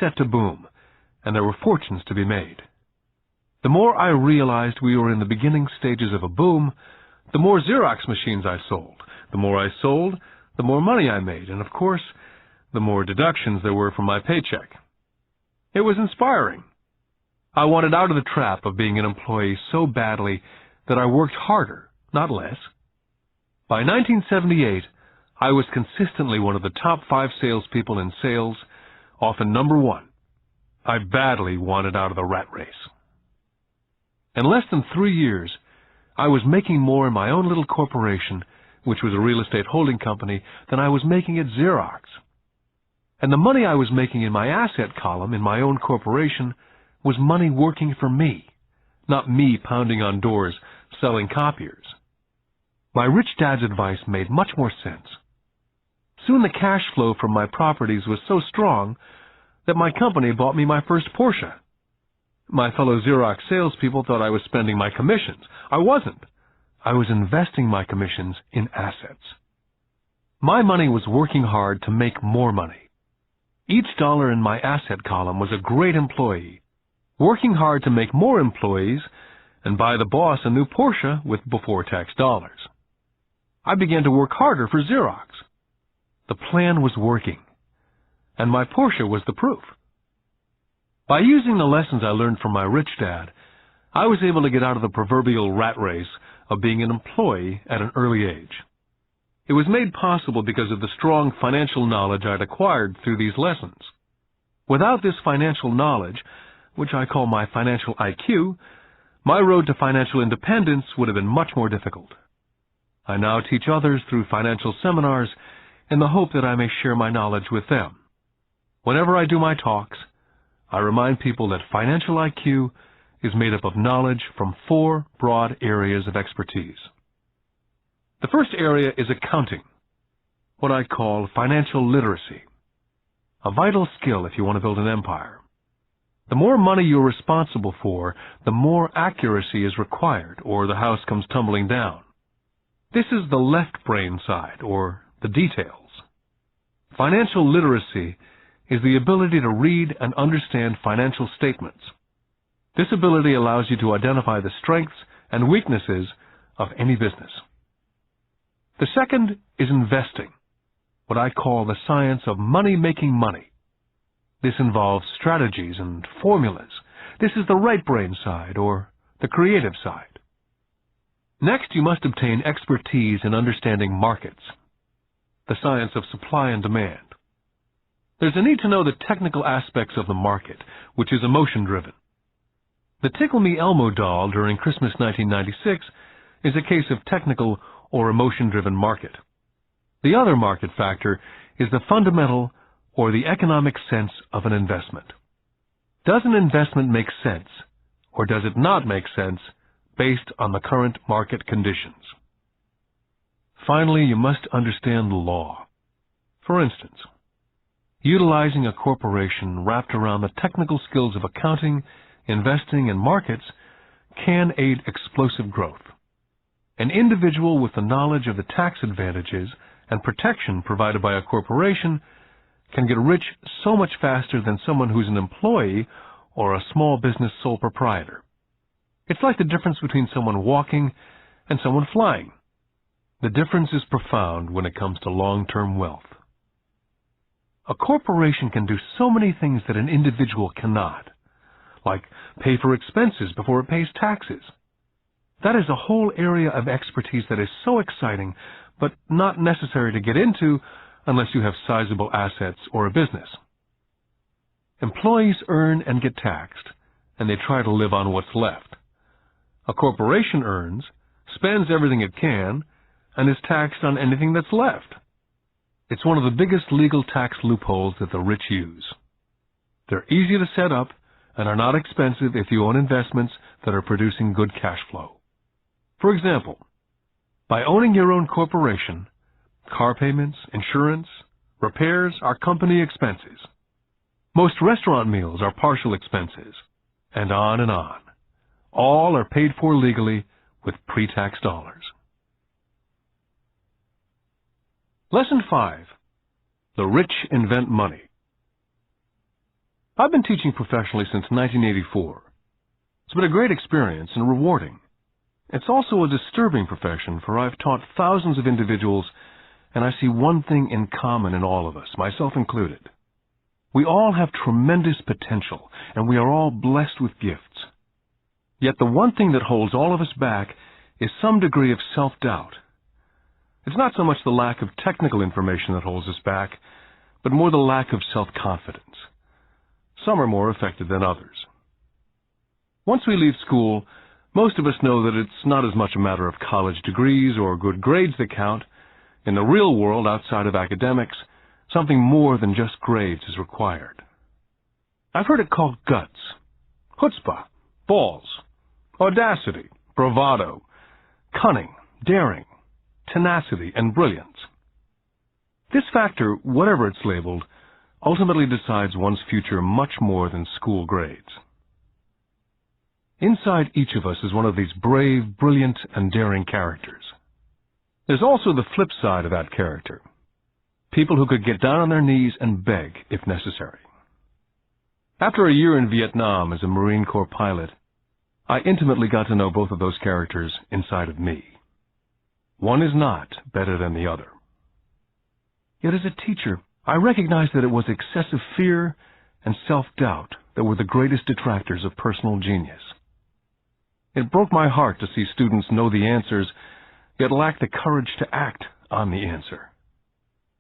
set to boom, and there were fortunes to be made. The more I realized we were in the beginning stages of a boom, the more Xerox machines I sold. The more I sold, the more money I made, and of course, the more deductions there were from my paycheck. It was inspiring. I wanted out of the trap of being an employee so badly that I worked harder, not less. By 1978, I was consistently one of the top 5 salespeople in sales, often number 1. I badly wanted out of the rat race. In less than 3 years, I was making more in my own little corporation, which was a real estate holding company, than I was making at Xerox. And the money I was making in my asset column in my own corporation was money working for me, not me pounding on doors selling copiers. My rich dad's advice made much more sense. Soon the cash flow from my properties was so strong that my company bought me my first Porsche. My fellow Xerox salespeople thought I was spending my commissions. I wasn't. I was investing my commissions in assets. My money was working hard to make more money. Each dollar in my asset column was a great employee, working hard to make more employees and buy the boss a new Porsche with before-tax dollars. I began to work harder for Xerox. The plan was working, and my Porsche was the proof. By using the lessons I learned from my rich dad, I was able to get out of the proverbial rat race of being an employee at an early age. It was made possible because of the strong financial knowledge I'd acquired through these lessons. Without this financial knowledge, which I call my financial IQ, my road to financial independence would have been much more difficult. I now teach others through financial seminars in the hope that I may share my knowledge with them. Whenever I do my talks, I remind people that financial IQ is made up of knowledge from 4 broad areas of expertise. The first area is accounting, what I call financial literacy, a vital skill if you want to build an empire. The more money you're responsible for, the more accuracy is required, or the house comes tumbling down. This is the left brain side, or the details. Financial literacy is the ability to read and understand financial statements. This ability allows you to identify the strengths and weaknesses of any business. The second is investing, what I call the science of money-making money. This involves strategies and formulas. This is the right brain side, or the creative side. Next, you must obtain expertise in understanding markets, the science of supply and demand. There's a need to know the technical aspects of the market, which is emotion-driven. The Tickle Me Elmo doll during Christmas 1996 is a case of technical or emotion-driven market. The other market factor is the fundamental or the economic sense of an investment. Does an investment make sense, or does it not make sense based on the current market conditions? Finally, you must understand the law. For instance, utilizing a corporation wrapped around the technical skills of accounting, investing, and markets can aid explosive growth. An individual with the knowledge of the tax advantages and protection provided by a corporation can get rich so much faster than someone who's an employee or a small business sole proprietor. It's like the difference between someone walking and someone flying. The difference is profound when it comes to long-term wealth. A corporation can do so many things that an individual cannot, like pay for expenses before it pays taxes. That is a whole area of expertise that is so exciting, but not necessary to get into unless you have sizable assets or a business. Employees earn and get taxed, and they try to live on what's left. A corporation earns, spends everything it can, and is taxed on anything that's left. It's one of the biggest legal tax loopholes that the rich use. They're easy to set up and are not expensive if you own investments that are producing good cash flow. For example, by owning your own corporation, car payments, insurance, repairs are company expenses. Most restaurant meals are partial expenses, and on and on. All are paid for legally with pre-tax dollars. Lesson 5. The rich invent money. I've been teaching professionally since 1984. It's been a great experience and rewarding. It's also a disturbing profession, for I've taught thousands of individuals, and I see one thing in common in all of us, myself included. We all have tremendous potential, and we are all blessed with gifts. Yet the one thing that holds all of us back is some degree of self-doubt. It's not so much the lack of technical information that holds us back, but more the lack of self-confidence. Some are more affected than others. Once we leave school, most of us know that it's not as much a matter of college degrees or good grades that count. In the real world, outside of academics, something more than just grades is required. I've heard it called guts, chutzpah, balls, audacity, bravado, cunning, daring, tenacity, and brilliance. This factor, whatever it's labeled, ultimately decides one's future much more than school grades. Inside each of us is one of these brave, brilliant, and daring characters. There's also the flip side of that character. People who could get down on their knees and beg if necessary. After a year in Vietnam as a Marine Corps pilot, I intimately got to know both of those characters inside of me. One is not better than the other. Yet as a teacher, I recognized that it was excessive fear and self-doubt that were the greatest detractors of personal genius. It broke my heart to see students know the answers, yet lack the courage to act on the answer.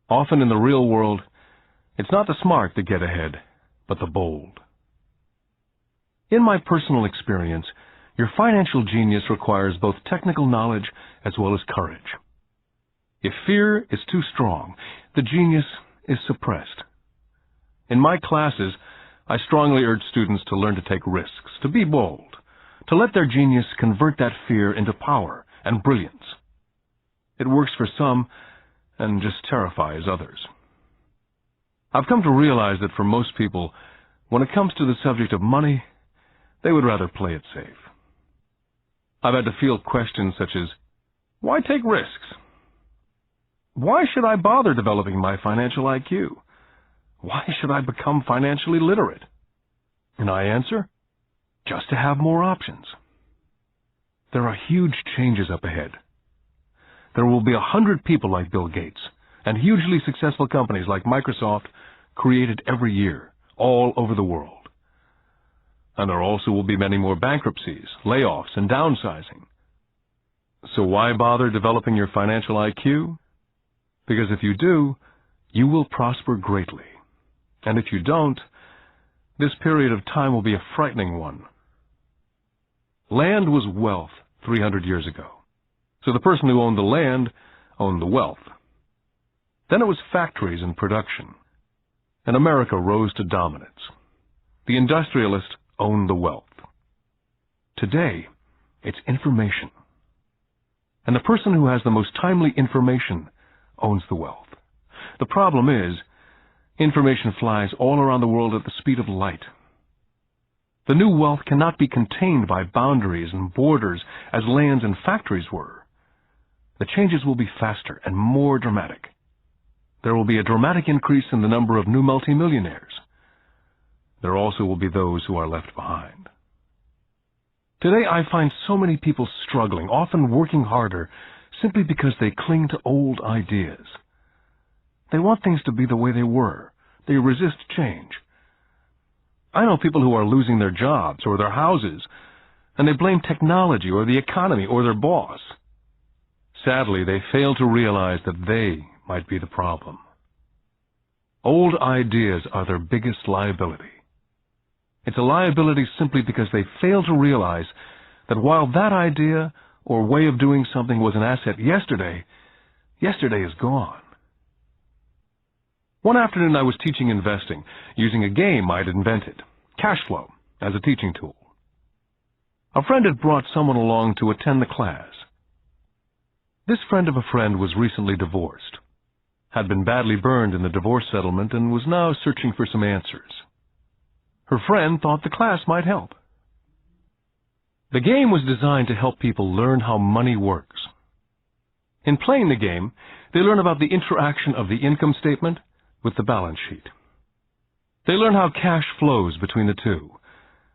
Often in the real world, it's not the smart that get ahead, but the bold. In my personal experience, your financial genius requires both technical knowledge as well as courage. If fear is too strong, the genius is suppressed. In my classes, I strongly urge students to learn to take risks, to be bold, to let their genius convert that fear into power and brilliance. It works for some and just terrifies others. I've come to realize that for most people, when it comes to the subject of money, they would rather play it safe. I've had to field questions such as, why take risks? Why should I bother developing my financial IQ? Why should I become financially literate? And I answer, just to have more options. There are huge changes up ahead. There will be 100 people like Bill Gates and hugely successful companies like Microsoft created every year, all over the world. And there also will be many more bankruptcies, layoffs, and downsizing. So why bother developing your financial IQ? Because if you do, you will prosper greatly. And if you don't, this period of time will be a frightening one. Land was wealth 300 years ago. So the person who owned the land owned the wealth. Then it was factories and production. And America rose to dominance. The industrialist owned the wealth. Today, it's information. And the person who has the most timely information owns the wealth. The problem is, information flies all around the world at the speed of light. The new wealth cannot be contained by boundaries and borders as lands and factories were. The changes will be faster and more dramatic. There will be a dramatic increase in the number of new multimillionaires. There also will be those who are left behind. Today I find so many people struggling, often working harder, simply because they cling to old ideas. They want things to be the way they were. They resist change. I know people who are losing their jobs or their houses, and they blame technology or the economy or their boss. Sadly, they fail to realize that they might be the problem. Old ideas are their biggest liability. It's a liability simply because they fail to realize that while that idea or way of doing something was an asset yesterday, yesterday is gone. One afternoon I was teaching investing, using a game I'd invented, cash flow, as a teaching tool. A friend had brought someone along to attend the class. This friend of a friend was recently divorced, had been badly burned in the divorce settlement, and was now searching for some answers. Her friend thought the class might help. The game was designed to help people learn how money works. In playing the game, they learn about the interaction of the income statement with the balance sheet. They learn how cash flows between the two,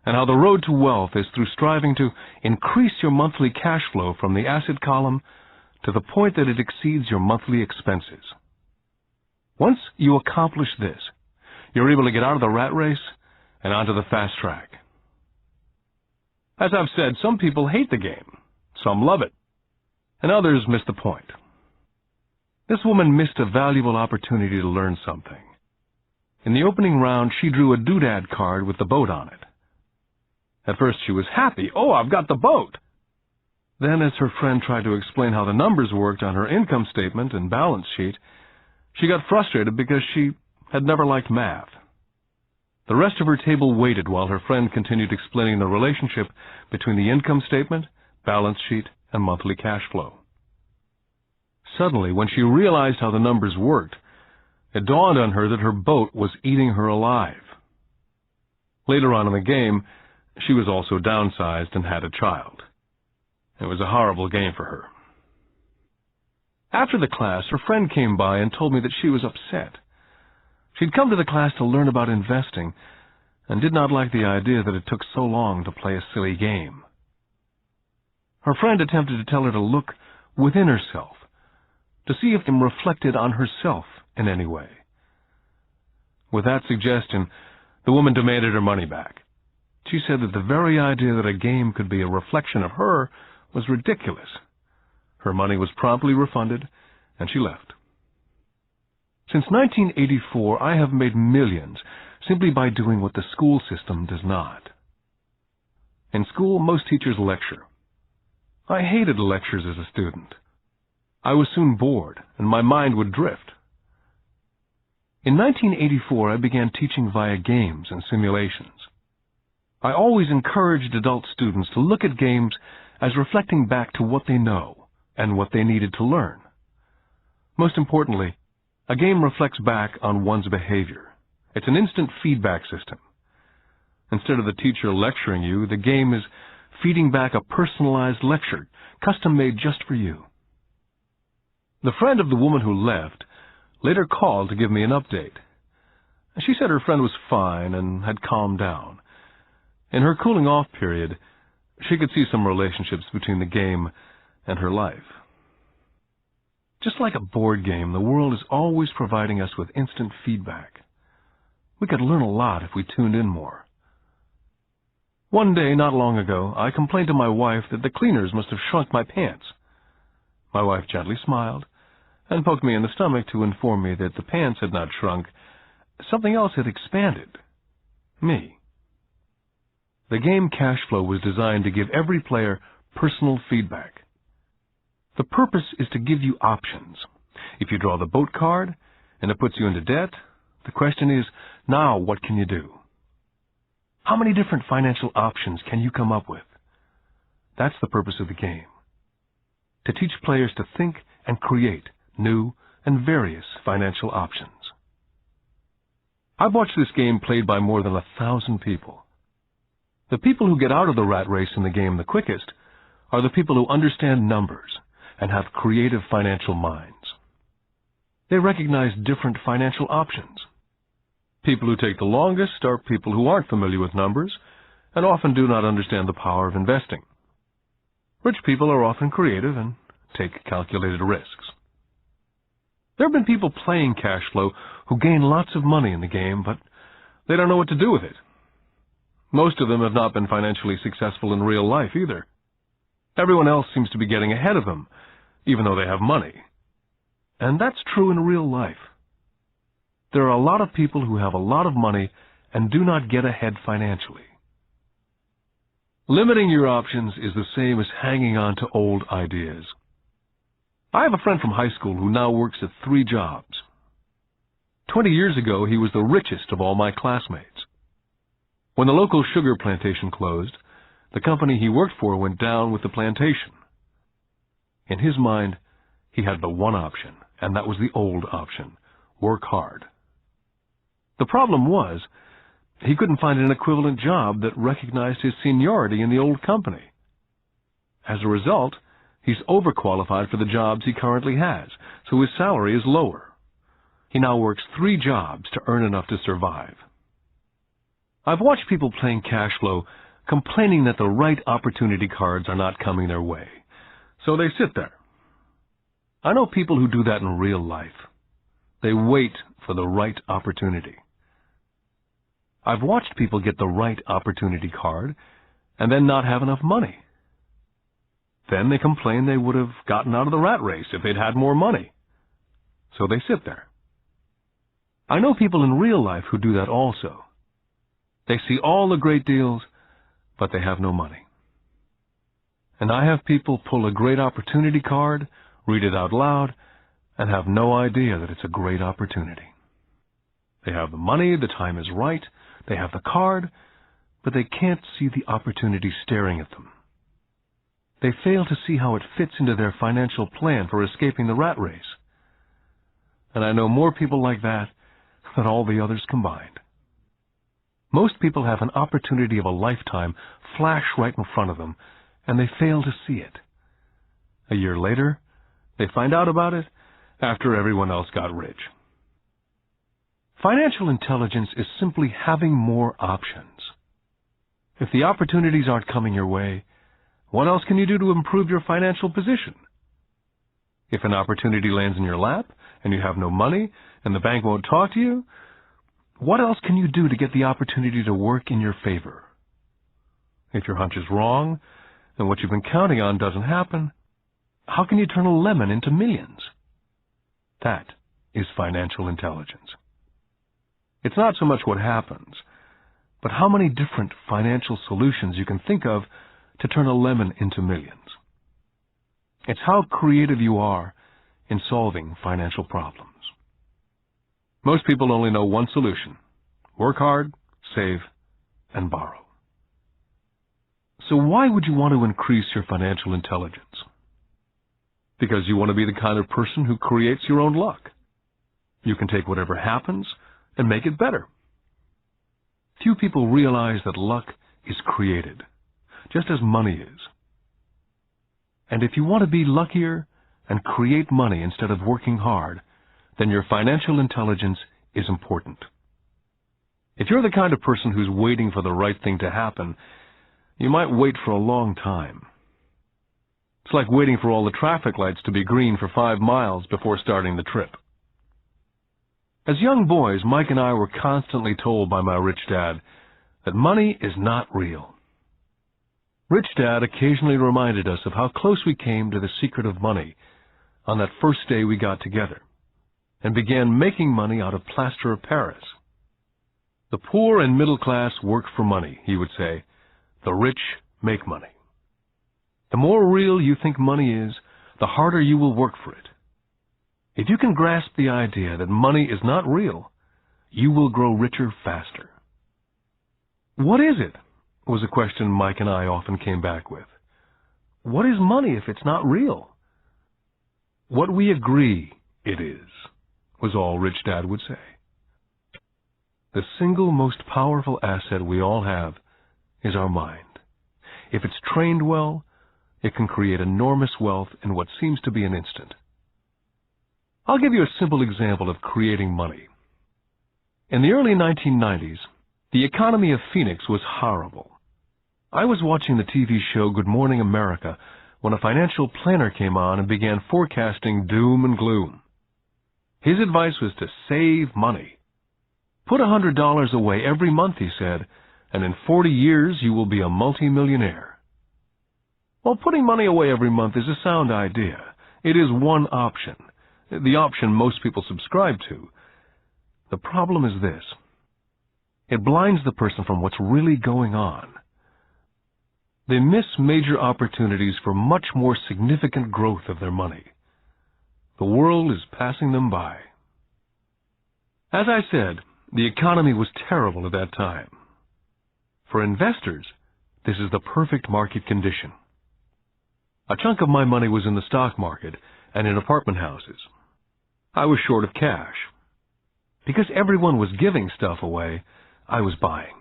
and how the road to wealth is through striving to increase your monthly cash flow from the asset column to the point that it exceeds your monthly expenses. Once you accomplish this, you're able to get out of the rat race and onto the fast track. As I've said, some people hate the game, some love it, and others miss the point. This woman missed a valuable opportunity to learn something. In the opening round, she drew a doodad card with the boat on it. At first she was happy. "Oh, I've got the boat!" Then, as her friend tried to explain how the numbers worked on her income statement and balance sheet, she got frustrated because she had never liked math. The rest of her table waited while her friend continued explaining the relationship between the income statement, balance sheet, and monthly cash flow. Suddenly, when she realized how the numbers worked, it dawned on her that her boat was eating her alive. Later on in the game, she was also downsized and had a child. It was a horrible game for her. After the class, her friend came by and told me that she was upset. She'd come to the class to learn about investing and did not like the idea that it took so long to play a silly game. Her friend attempted to tell her to look within herself, to see if it reflected on herself in any way. With that suggestion, the woman demanded her money back. She said that the very idea that a game could be a reflection of her was ridiculous. Her money was promptly refunded, and she left. Since 1984, I have made millions simply by doing what the school system does not. In school, most teachers lecture. I hated lectures as a student. I was soon bored, and my mind would drift. In 1984, I began teaching via games and simulations. I always encouraged adult students to look at games as reflecting back to what they know and what they needed to learn. Most importantly, a game reflects back on one's behavior. It's an instant feedback system. Instead of the teacher lecturing you, the game is feeding back a personalized lecture, custom-made just for you. The friend of the woman who left later called to give me an update. She said her friend was fine and had calmed down. In her cooling-off period, she could see some relationships between the game and her life. Just like a board game, the world is always providing us with instant feedback. We could learn a lot if we tuned in more. One day, not long ago, I complained to my wife that the cleaners must have shrunk my pants. My wife gently smiled and poked me in the stomach to inform me that the pants had not shrunk. Something else had expanded. Me. The game Cash Flow was designed to give every player personal feedback. The purpose is to give you options. If you draw the boat card and it puts you into debt, the question is, now what can you do? How many different financial options can you come up with? That's the purpose of the game. To teach players to think and create new and various financial options. I've watched this game played by more than 1,000 people. The people who get out of the rat race in the game the quickest are the people who understand numbers and have creative financial minds. They recognize different financial options. People who take the longest are people who aren't familiar with numbers and often do not understand the power of investing. Rich people are often creative and take calculated risks. There have been people playing Cash Flow who gain lots of money in the game, but they don't know what to do with it. Most of them have not been financially successful in real life either. Everyone else seems to be getting ahead of them, even though they have money. And that's true in real life. There are a lot of people who have a lot of money and do not get ahead financially. Limiting your options is the same as hanging on to old ideas. I have a friend from high school who now works at 3 jobs. 20 years ago, he was the richest of all my classmates. When the local sugar plantation closed, the company he worked for went down with the plantation. In his mind, he had but one option, and that was the old option: work hard. The problem was, he couldn't find an equivalent job that recognized his seniority in the old company. As a result, he's overqualified for the jobs he currently has, so his salary is lower. He now works 3 jobs to earn enough to survive. I've watched people playing cash flow complaining that the right opportunity cards are not coming their way, so they sit there. I know people who do that in real life. They wait for the right opportunity. I've watched people get the right opportunity card and then not have enough money. Then they complain they would have gotten out of the rat race if they'd had more money. So they sit there. I know people in real life who do that also. They see all the great deals, but they have no money. And I have people pull a great opportunity card, read it out loud, and have no idea that it's a great opportunity. They have the money, the time is right, they have the card, but they can't see the opportunity staring at them. They fail to see how it fits into their financial plan for escaping the rat race. And I know more people like that than all the others combined. Most people have an opportunity of a lifetime flash right in front of them, and they fail to see it. A year later, they find out about it after everyone else got rich. Financial intelligence is simply having more options. If the opportunities aren't coming your way, what else can you do to improve your financial position? If an opportunity lands in your lap and you have no money and the bank won't talk to you, what else can you do to get the opportunity to work in your favor? If your hunch is wrong and what you've been counting on doesn't happen, how can you turn a lemon into millions? That is financial intelligence. It's not so much what happens, but how many different financial solutions you can think of to turn a lemon into millions. It's how creative you are in solving financial problems. Most people only know one solution: work hard, save, and borrow. So why would you want to increase your financial intelligence? Because you want to be the kind of person who creates your own luck. You can take whatever happens and make it better. Few people realize that luck is created, just as money is. And if you want to be luckier and create money instead of working hard, then your financial intelligence is important. If you're the kind of person who's waiting for the right thing to happen, you might wait for a long time. It's like waiting for all the traffic lights to be green for 5 miles before starting the trip. As young boys, Mike and I were constantly told by my rich dad that money is not real. Rich Dad occasionally reminded us of how close we came to the secret of money on that first day we got together and began making money out of plaster of Paris. The poor and middle class work for money, he would say. The rich make money. The more real you think money is, the harder you will work for it. If you can grasp the idea that money is not real, you will grow richer faster. What is it? Was a question Mike and I often came back with. What is money if it's not real? What we agree it is, was all Rich Dad would say. The single most powerful asset we all have is our mind. If it's trained well, it can create enormous wealth in what seems to be an instant. I'll give you a simple example of creating money. In the early 1990s, the economy of Phoenix was horrible. I was watching the TV show Good Morning America when a financial planner came on and began forecasting doom and gloom. His advice was to save money. Put $100 away every month, he said, and in 40 years you will be a multimillionaire. Well, putting money away every month is a sound idea. It is one option, the option most people subscribe to. The problem is this: it blinds the person from what's really going on. They miss major opportunities for much more significant growth of their money. The world is passing them by. As I said, the economy was terrible at that time. For investors, this is the perfect market condition. A chunk of my money was in the stock market and in apartment houses. I was short of cash. Because everyone was giving stuff away, I was buying.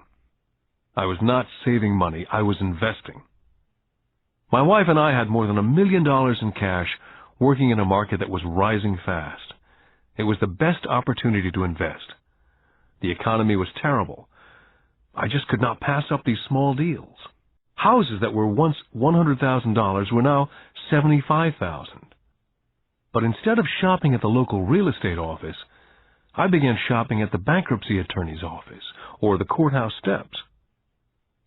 I was not saving money, I was investing. My wife and I had more than $1 million in cash working in a market that was rising fast. It was the best opportunity to invest. The economy was terrible, I just could not pass up these small deals. Houses that were once $100,000 were now $75,000. But instead of shopping at the local real estate office, I began shopping at the bankruptcy attorney's office or the courthouse steps.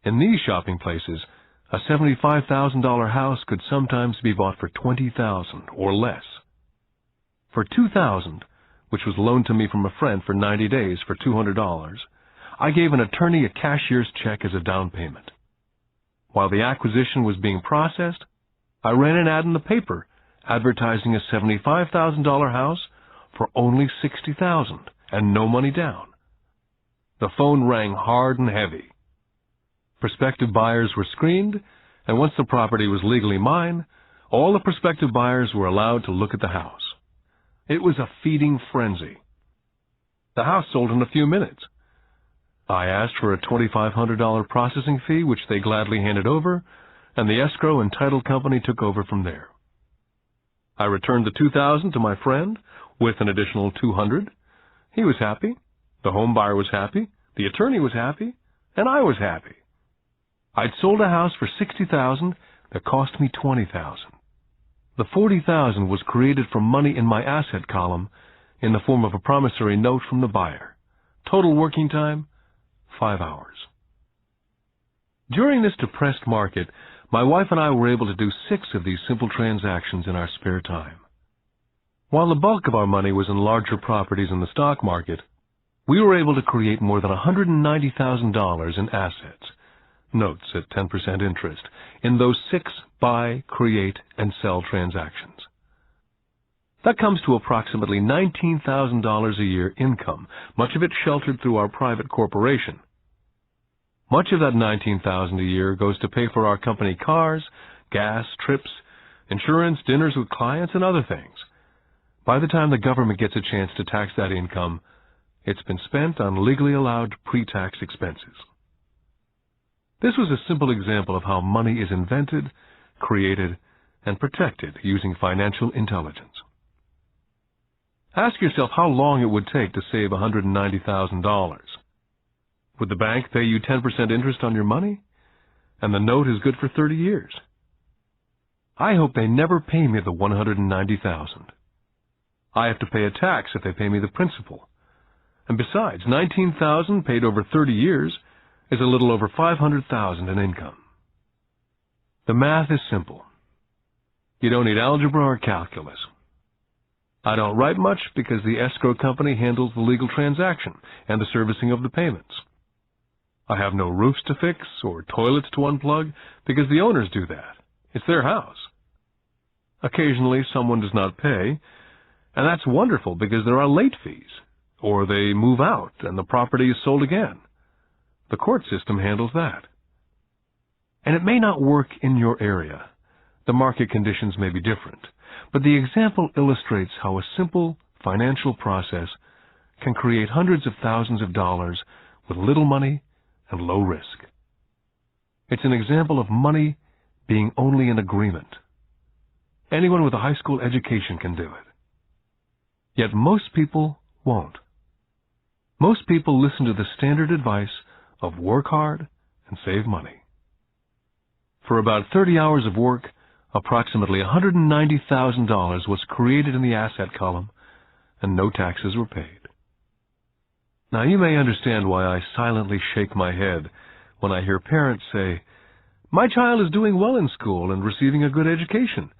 In these shopping places, a $75,000 house could sometimes be bought for $20,000 or less. For $2,000, which was loaned to me from a friend for 90 days for $200, I gave an attorney a cashier's check as a down payment. While the acquisition was being processed, I ran an ad in the paper advertising a $75,000 house for only $60,000 and no money down. The phone rang hard and heavy. Prospective buyers were screened, and once the property was legally mine, all the prospective buyers were allowed to look at the house. It was a feeding frenzy. The house sold in a few minutes. I asked for a $2,500 processing fee, which they gladly handed over, and the escrow and title company took over from there. I returned the $2,000 to my friend with an additional $200. He was happy, the home buyer was happy, the attorney was happy, and I was happy. I'd sold a house for $60,000 that cost me $20,000. The $40,000 was created from money in my asset column in the form of a promissory note from the buyer. Total working time, 5 hours. During this depressed market, my wife and I were able to do 6 of these simple transactions in our spare time. While the bulk of our money was in larger properties in the stock market, we were able to create more than $190,000 in assets, notes at 10% interest, in those 6 buy, create, and sell transactions. That comes to approximately $19,000 a year income, much of it sheltered through our private corporation. Much of that $19,000 a year goes to pay for our company cars, gas, trips, insurance, dinners with clients, and other things. By the time the government gets a chance to tax that income, it's been spent on legally allowed pre-tax expenses. This was a simple example of how money is invented, created, and protected using financial intelligence. Ask yourself how long it would take to save $190,000. Would the bank pay you 10% interest on your money? And the note is good for 30 years. I hope they never pay me the $190,000. I have to pay a tax if they pay me the principal. And besides, $19,000 paid over 30 years is a little over $500,000 in income. The math is simple. You don't need algebra or calculus. I don't write much because the escrow company handles the legal transaction and the servicing of the payments. I have no roofs to fix or toilets to unplug because the owners do that. It's their house. Occasionally someone does not pay, and that's wonderful because there are late fees, or they move out and the property is sold again. The court system handles that. And it may not work in your area. The market conditions may be different, but the example illustrates how a simple financial process can create hundreds of thousands of dollars with little money and low risk. It's an example of money being only an agreement. Anyone with a high school education can do it. Yet most people won't. Most people listen to the standard advice of work hard and save money. For about 30 hours of work, approximately $190,000 was created in the asset column, and no taxes were paid. Now you may understand why I silently shake my head when I hear parents say, "My child is doing well in school and receiving a good education."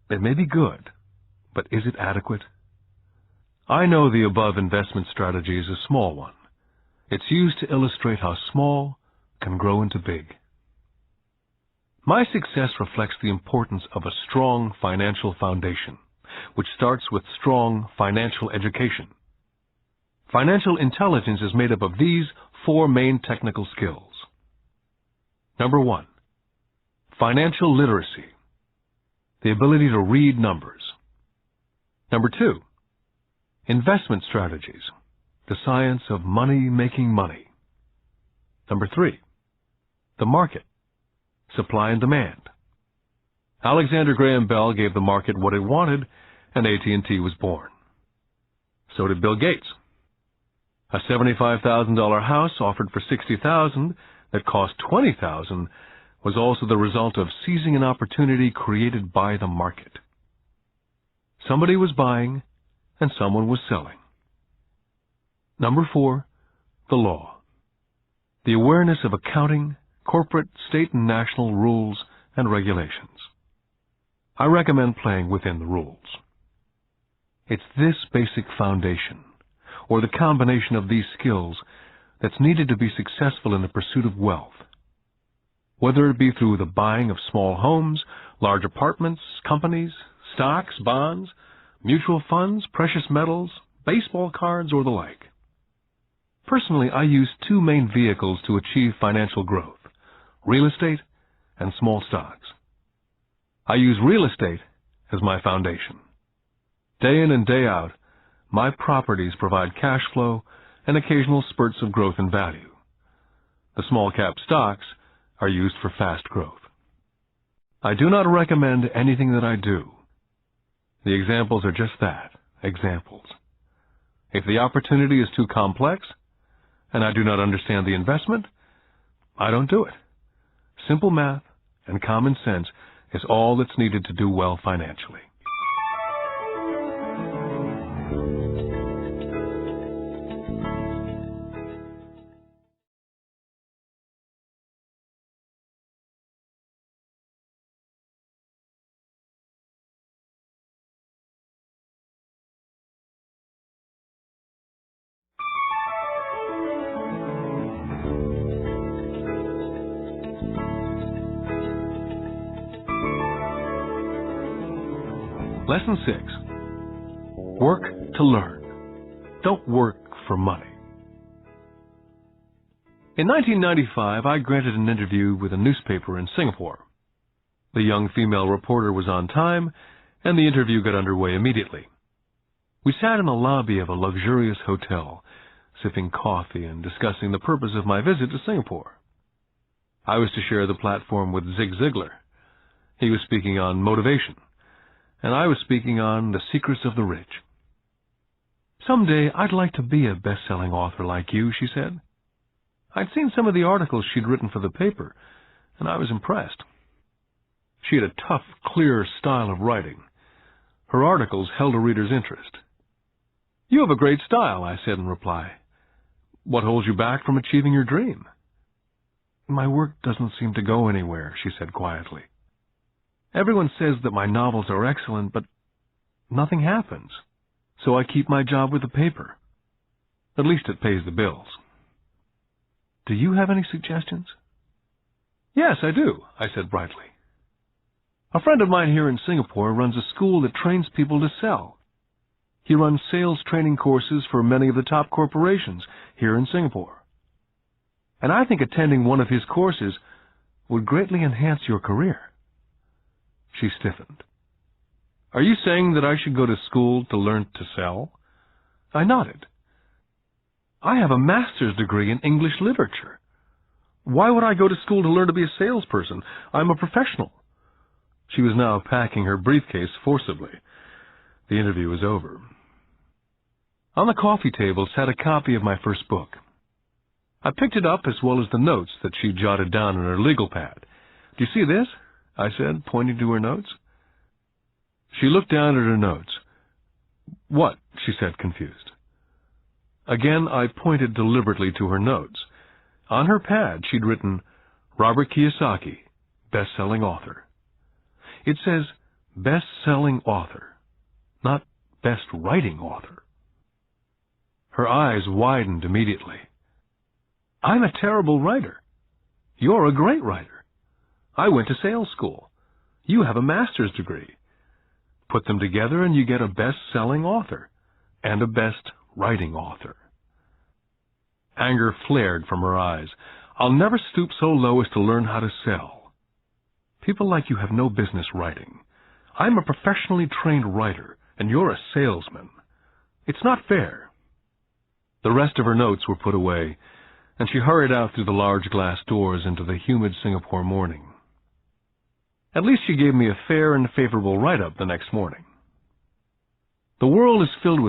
It may be good, but is it adequate? I know the above investment strategy is a small one. It's used to illustrate how small can grow into big. My success reflects the importance of a strong financial foundation, which starts with strong financial education. Financial intelligence is made up of these 4 main technical skills. Number 1, financial literacy, the ability to read numbers. Number 2, investment strategies, the science of making money. Number 3, the market, supply and demand. Alexander Graham Bell gave the market what it wanted, and AT&T was born. So did Bill Gates. A $75,000 house offered for $60,000 that cost $20,000 was also the result of seizing an opportunity created by the market. Somebody was buying and someone was selling. Number 4, the law. The awareness of accounting, corporate, state, and national rules and regulations. I recommend playing within the rules. It's this basic foundation, or the combination of these skills, that's needed to be successful in the pursuit of wealth. Whether it be through the buying of small homes, large apartments, companies, stocks, bonds, mutual funds, precious metals, baseball cards, or the like. Personally, I use 2 main vehicles to achieve financial growth: real estate and small stocks. I use real estate as my foundation. Day in and day out, my properties provide cash flow and occasional spurts of growth in value. The small-cap stocks are used for fast growth. I do not recommend anything that I do. The examples are just that, examples. If the opportunity is too complex, and I do not understand the investment, I don't do it. Simple math and common sense is all that's needed to do well financially. Lesson 6. Work to learn. Don't work for money. In 1995, I granted an interview with a newspaper in Singapore. The young female reporter was on time, and the interview got underway immediately. We sat in the lobby of a luxurious hotel, sipping coffee and discussing the purpose of my visit to Singapore. I was to share the platform with Zig Ziglar. He was speaking on motivation, and I was speaking on the secrets of the rich. "Someday I'd like to be a best-selling author like you," she said. I'd seen some of the articles she'd written for the paper, and I was impressed. She had a tough, clear style of writing. Her articles held a reader's interest. "You have a great style," I said in reply. "What holds you back from achieving your dream?" "My work doesn't seem to go anywhere," she said quietly. "Everyone says that my novels are excellent, but nothing happens. So I keep my job with the paper. At least it pays the bills." "Do you have any suggestions?" "Yes, I do," I said brightly. "A friend of mine here in Singapore runs a school that trains people to sell. He runs sales training courses for many of the top corporations here in Singapore. And I think attending one of his courses would greatly enhance your career." She stiffened. "Are you saying that I should go to school to learn to sell?" I nodded. "I have a master's degree in English literature. Why would I go to school to learn to be a salesperson? I'm a professional." She was now packing her briefcase forcibly. The interview was over. On the coffee table sat a copy of my first book. I picked it up as well as the notes that she jotted down on her legal pad. "Do you see this?" I said, pointing to her notes. She looked down at her notes. "What?" she said, confused. Again, I pointed deliberately to her notes. On her pad, she'd written, "Robert Kiyosaki, best-selling author." It says best-selling author, not best-writing author. Her eyes widened immediately. "I'm a terrible writer. You're a great writer. I went to sales school. You have a master's degree. Put them together and you get a best-selling author and a best-writing author." Anger flared from her eyes. "I'll never stoop so low as to learn how to sell. People like you have no business writing. I'm a professionally trained writer, and you're a salesman. It's not fair." The rest of her notes were put away, and she hurried out through the large glass doors into the humid Singapore morning. At least she gave me a fair and favorable write-up the next morning. The world is filled with